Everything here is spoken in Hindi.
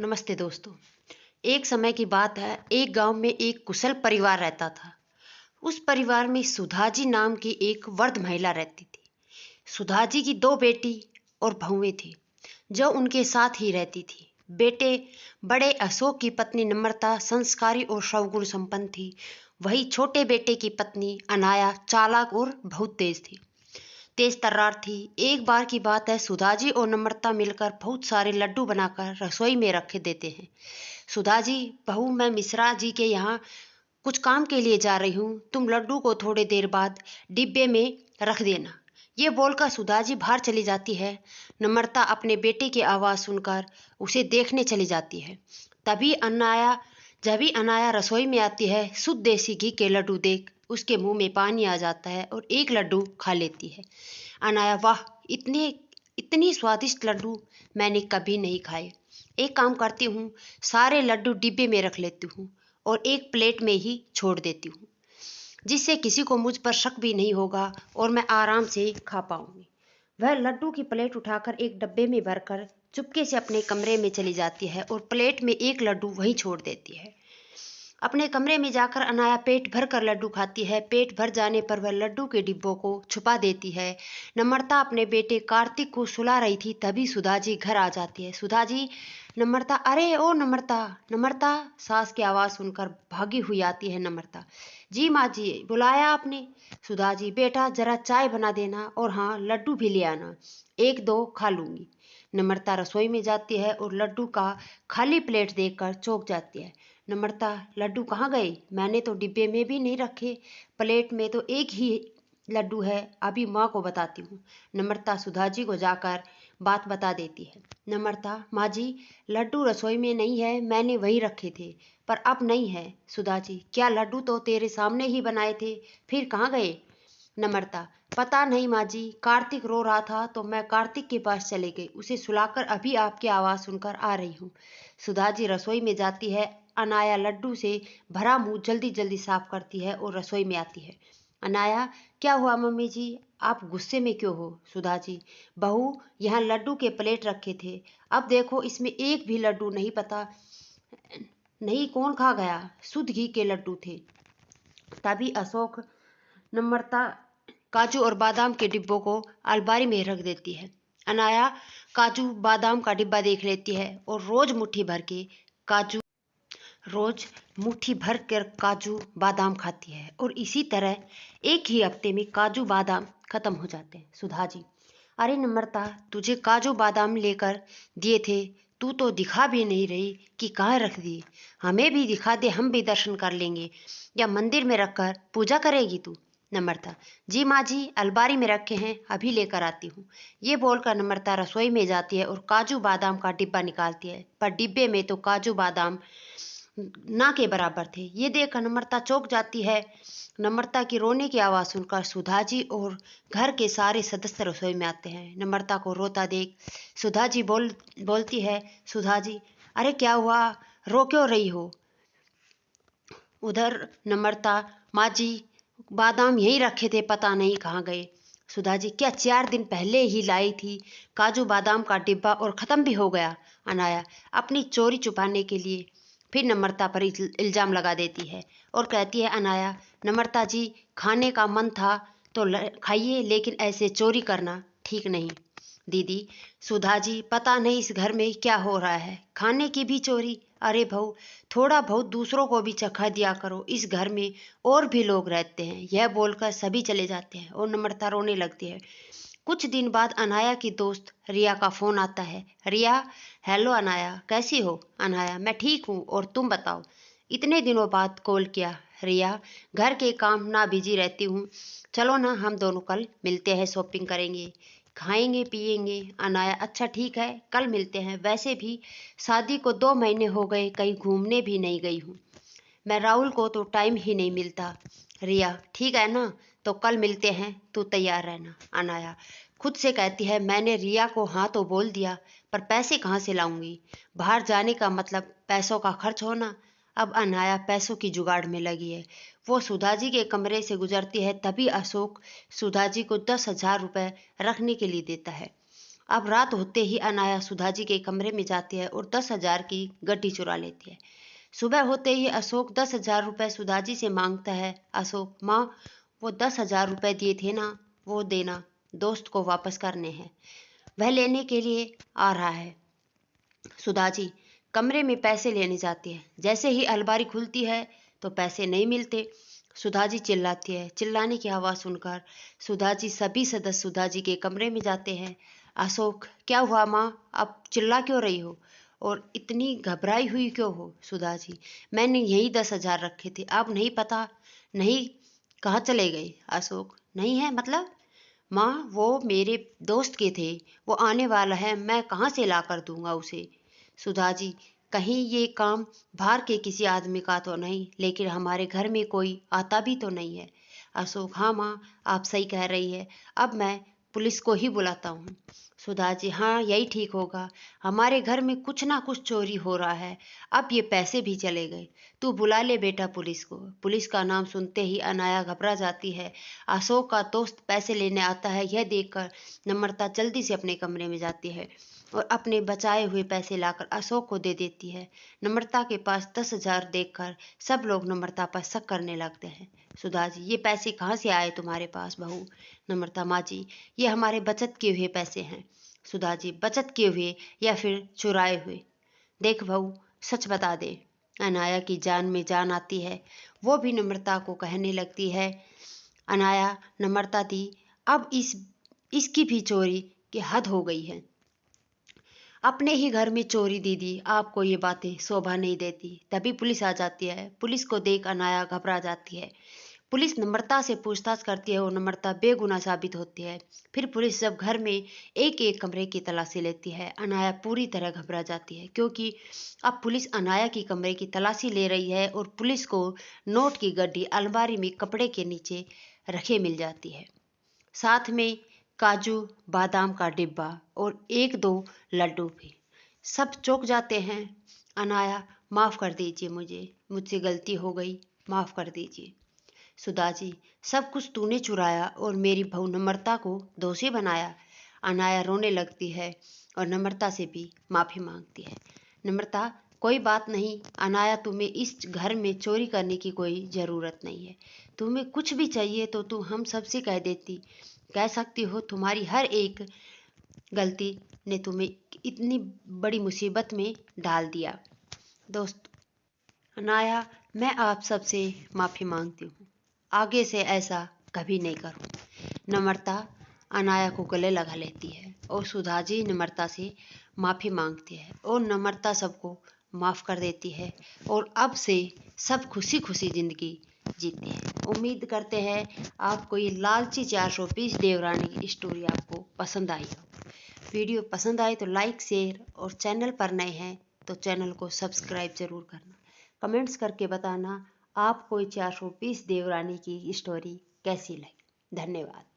नमस्ते दोस्तों। एक समय की बात है, एक गांव में एक कुशल परिवार रहता था। उस परिवार में सुधा जी नाम की एक वृद्ध महिला रहती थी। सुधा जी की दो बेटी और बहुएं थी जो उनके साथ ही रहती थी। बेटे बड़े अशोक की पत्नी नम्रता संस्कारी और सद्गुण संपन्न थी। वही छोटे बेटे की पत्नी अनाया चालाक और बहुत तेज तर्रार थी। एक बार की बात है, सुधा जी और नम्रता मिलकर बहुत सारे लड्डू बनाकर रसोई में रखे देते हैं। सुधा जी, बहू, मैं मिश्रा जी के यहाँ कुछ काम के लिए जा रही हूँ, तुम लड्डू को थोड़ी देर बाद डिब्बे में रख देना। ये बोलकर सुधा जी बाहर चली जाती है। नम्रता अपने बेटे की आवाज़ सुनकर उसे देखने चली जाती है। तभी अनाया जब भी अनाया रसोई में आती है, शुद्ध देसी घी के लड्डू देख उसके मुंह में पानी आ जाता है और एक लड्डू खा लेती है। अनाया, वाह, इतने इतनी स्वादिष्ट लड्डू मैंने कभी नहीं खाए। एक काम करती हूँ, सारे लड्डू डिब्बे में रख लेती हूँ और एक प्लेट में ही छोड़ देती हूँ, जिससे किसी को मुझ पर शक भी नहीं होगा और मैं आराम से खा पाऊंगी। वह लड्डू की प्लेट उठाकर एक डब्बे में भरकर चुपके से अपने कमरे में चली जाती है और प्लेट में एक लड्डू वहीं छोड़ देती है। अपने कमरे में जाकर अनाया पेट भर कर लड्डू खाती है। पेट भर जाने पर वह लड्डू के डिब्बों को छुपा देती है। नम्रता अपने बेटे कार्तिक को सुला रही थी, तभी सुधा जी घर आ जाती है। सुधा जी, नम्रता, अरे ओ नम्रता, नम्रता, सास की आवाज़ सुनकर भागी हुई आती है नम्रता। जी माँ जी, बुलाया आपने? सुधा जी, बेटा जरा चाय बना देना और हाँ, लड्डू भी ले आना, एक दो खा लूंगी। नम्रता रसोई में जाती है और लड्डू का खाली प्लेट देखकर चौंक जाती है। नम्रता, लड्डू कहाँ गए? मैंने तो डिब्बे में भी नहीं रखे, प्लेट में तो एक ही लड्डू है, अभी माँ को बताती हूँ। नम्रता सुधा जी को जाकर बात बता देती है। नम्रता, माँ जी, लड्डू रसोई में नहीं है, मैंने वहीं रखे थे, पर अब नहीं है। सुधा जी, क्या लड्डू तो तेरे सामने ही बनाए थे, फिर कहाँ गए? नम्रता, पता नहीं माँ जी, कार्तिक रो रहा था तो मैं कार्तिक के पास चले गई, उसे सुलाकर अभी आपकी आवाज़ सुनकर आ रही हूँ। सुधा जी रसोई में जाती है। अनाया लड्डू से भरा मुंह जल्दी जल्दी साफ करती है और रसोई में आती है। अनाया, क्या हुआ मम्मी जी, आप गुस्से में क्यों हो? सुधा जी, बहू, यहाँ लड्डू के प्लेट रखे थे, अब देखो इसमें एक भी लड्डू नहीं, पता नहीं कौन खा गया, शुद्ध घी के लड्डू थे। तभी अशोक नम्रता काजू और बादाम के डिब्बों को अलमारी में रख देती है। अनाया काजू बादाम का डिब्बा देख लेती है और काजू रोज मुट्ठी भर कर काजू बादाम खाती है और इसी तरह एक ही हफ्ते में काजू बादाम खत्म हो जाते हैं। सुधा जी, अरे नम्रता, तुझे काजू बादाम लेकर दिए थे, तू तो दिखा भी नहीं रही कि कहाँ रख दिए, हमें भी दिखा दे, हम भी दर्शन कर लेंगे, या मंदिर में रखकर पूजा करेगी तू? नम्रता, जी माँ जी, अलमारी में रखे हैं, अभी लेकर आती हूँ। ये बोलकर नम्रता रसोई में जाती है और काजू बादाम का डिब्बा निकालती है, पर डिब्बे में तो काजू बादाम ना के बराबर थे। ये देखकर नम्रता चौंक जाती है। नम्रता की रोने की आवाज़ सुनकर सुधा जी और घर के सारे सदस्य रसोई में आते हैं। नम्रता को रोता देख सुधा जी बोलती है, सुधा जी, अरे क्या हुआ, रो क्यों रही हो? उधर नम्रता, माँ जी, बादाम यहीं रखे थे, पता नहीं कहाँ गए। सुधा जी, क्या 4 दिन पहले ही लाई थी काजू बादाम का डिब्बा और ख़त्म भी हो गया? अनाया अपनी चोरी छुपाने के लिए फिर नम्रता पर इल्ज़ाम लगा देती है और कहती है, अनाया, नम्रता जी, खाने का मन था तो खाइए, लेकिन ऐसे चोरी करना ठीक नहीं। दीदी, सुधा जी, पता नहीं इस घर में क्या हो रहा है, खाने की भी चोरी? अरे बहू, थोड़ा बहुत दूसरों को भी चखा दिया करो, इस घर में और भी लोग रहते हैं। यह बोलकर सभी चले जाते हैं और नम्रता रोने लगती है। कुछ दिन बाद अनाया की दोस्त रिया का फ़ोन आता है। रिया, हेलो अनाया, कैसी हो? अनाया, मैं ठीक हूँ, और तुम बताओ, इतने दिनों बाद कॉल किया। रिया, घर के काम ना बिजी रहती हूँ, चलो ना हम दोनों कल मिलते हैं, शॉपिंग करेंगे, खाएंगे पिएंगे। अनाया, अच्छा ठीक है, कल मिलते हैं, वैसे भी शादी को 2 महीने हो गए, कहीं घूमने भी नहीं गई हूँ, मैं राहुल को तो टाइम ही नहीं मिलता। रिया, ठीक है ना, तो कल मिलते हैं, तू तैयार रहना। अनाया खुद से कहती है, मैंने रिया को हाँ तो बोल दिया, पर पैसे कहाँ से लाऊंगी, बाहर जाने का मतलब पैसों का खर्च होना। अब अनाया पैसों की जुगाड़ में लगी है। वो सुधा जी के कमरे से गुजरती है, तभी अशोक सुधा जी को 10,000 रुपये रखने के लिए देता है। अब रात होते ही अनाया सुधा जी के कमरे में जाती है और 10,000 की गड्डी चुरा लेती है। सुबह होते ही अशोक 10,000 रुपये सुधा जी से मांगता है। अशोक, माँ, वो 10,000 रुपये दिए थे ना, वो देना, दोस्त को वापस करने हैं। वह लेने के लिए आ रहा है। सुधा जी कमरे में पैसे लेने जाती है। जैसे ही अलमारी खुलती है तो पैसे नहीं मिलते। सुधा जी चिल्लाती है। चिल्लाने की आवाज़ सुनकर सुधा जी सभी सदस्य सुधा जी के कमरे में जाते हैं। अशोक, क्या हुआ माँ, अब चिल्ला क्यों रही हो और इतनी घबराई हुई क्यों हो? सुधा जी, मैंने यही 10,000 रखे थे, अब नहीं पता, नहीं, कहाँ चले गए? अशोक, नहीं है मतलब? माँ, वो मेरे दोस्त के थे, वो आने वाला है, मैं कहाँ से ला कर दूंगा उसे? सुधा जी, कहीं ये काम बाहर के किसी आदमी का तो नहीं, लेकिन हमारे घर में कोई आता भी तो नहीं है। अशोक, हाँ माँ, आप सही कह रही है, अब मैं पुलिस को ही बुलाता हूँ। सुधा जी, हाँ यही ठीक होगा, हमारे घर में कुछ ना कुछ चोरी हो रहा है, अब ये पैसे भी चले गए, तू बुला ले बेटा पुलिस को। पुलिस का नाम सुनते ही अनाया घबरा जाती है। अशोक का दोस्त पैसे लेने आता है, यह देखकर नम्रता जल्दी से अपने कमरे में जाती है और अपने बचाए हुए पैसे लाकर अशोक को दे देती है। नम्रता के पास 10,000 देखकर सब लोग नम्रता पर शक करने लगते हैं। सुधा जी, ये पैसे कहाँ से आए तुम्हारे पास बहू? नम्रता, माँ जी, ये हमारे बचत किए हुए पैसे हैं। सुधा जी, बचत किए हुए या फिर चुराए हुए? देख बहू, सच बता दे। अनाया की जान में जान आती है। वो भी नम्रता को कहने लगती है, अनाया, नम्रता दी, अब इसकी भी चोरी की हद हो गई है। अपने ही घर में चोरी दीदी, आपको ये बातें शोभा नहीं देती। तभी पुलिस आ जाती है। पुलिस को देख अनाया घबरा जाती है। पुलिस नम्रता से पूछताछ करती है और नम्रता बेगुनाह साबित होती है। फिर पुलिस जब घर में एक एक कमरे की तलाशी लेती है, अनाया पूरी तरह घबरा जाती है, क्योंकि अब पुलिस अनाया की कमरे की तलाशी ले रही है और पुलिस को नोट की गड्डी अलमारी में कपड़े के नीचे रखे मिल जाती है, साथ में काजू बादाम का डिब्बा और एक दो लड्डू भी। सब चौंक जाते हैं। अनाया, माफ़ कर दीजिए, मुझसे गलती हो गई, माफ़ कर दीजिए। सुधा जी, सब कुछ तूने चुराया और मेरी बहू नम्रता को दोषी बनाया। अनाया रोने लगती है और नम्रता से भी माफ़ी मांगती है। नम्रता, कोई बात नहीं अनाया, तुम्हें इस घर में चोरी करने की कोई ज़रूरत नहीं है। तुम्हें कुछ भी चाहिए तो तुम हम सबसे कह सकती हो। तुम्हारी हर एक गलती ने तुम्हें इतनी बड़ी मुसीबत में डाल दिया। दोस्त अनाया, मैं आप सबसे माफ़ी मांगती हूँ, आगे से ऐसा कभी नहीं करूँ। नम्रता अनाया को गले लगा लेती है और सुधा जी नम्रता से माफ़ी मांगती है और नम्रता सबको माफ़ कर देती है और अब से सब खुशी खुशी ज़िंदगी जीते हैं। उम्मीद करते हैं आपको ये लालची 420 देवरानी की स्टोरी आपको पसंद आई हो। वीडियो पसंद आए तो लाइक, शेयर और चैनल पर नए हैं तो चैनल को सब्सक्राइब जरूर करना। कमेंट्स करके बताना आपको 420 देवरानी की स्टोरी कैसी लगी। धन्यवाद।